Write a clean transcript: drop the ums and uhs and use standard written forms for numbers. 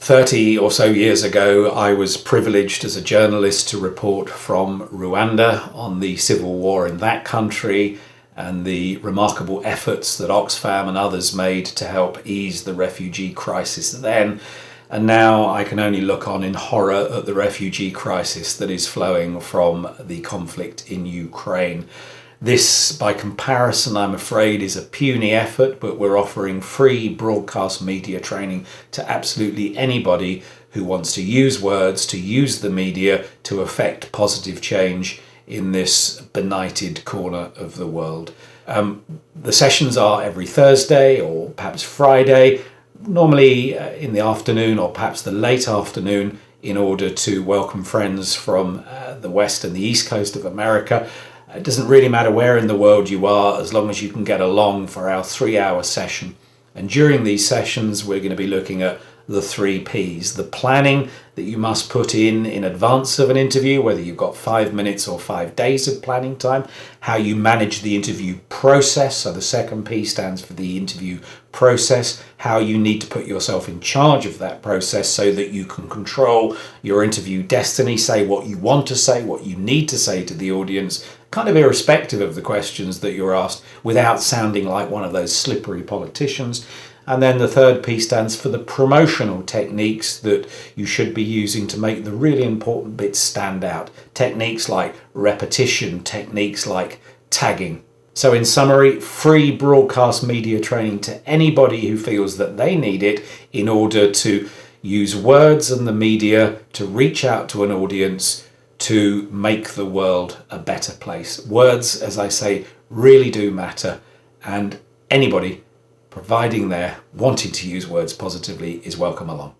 30 or so years ago, I was privileged as a journalist to report from Rwanda on the civil war in that country and the remarkable efforts that Oxfam and others made to help ease the refugee crisis then. And now I can only look on in horror at the refugee crisis that is flowing from the conflict in Ukraine. This, by comparison, I'm afraid, is a puny effort, but we're offering free broadcast media training to absolutely anybody who wants to use words, to use the media to affect positive change in this benighted corner of the world. The sessions are every Thursday or perhaps Friday, normally in the afternoon or perhaps the late afternoon, in order to welcome friends from the West and the East Coast of America. It doesn't really matter where in the world you are, as long as you can get along for our 3-hour session. And during these sessions, we're going to be looking at the 3 Ps, the planning that you must put in advance of an interview, whether you've got 5 minutes or 5 days of planning time, how you manage the interview process, so the second P stands for the interview process, how you need to put yourself in charge of that process so that you can control your interview destiny, say what you want to say, what you need to say to the audience, kind of irrespective of the questions that you're asked, without sounding like one of those slippery politicians. And then the third P stands for the promotional techniques that you should be using to make the really important bits stand out. Techniques like repetition, techniques like tagging. So in summary, free broadcast media training to anybody who feels that they need it in order to use words and the media to reach out to an audience to make the world a better place. Words, as I say, really do matter, and anybody providing they're wanting to use words positively is welcome along.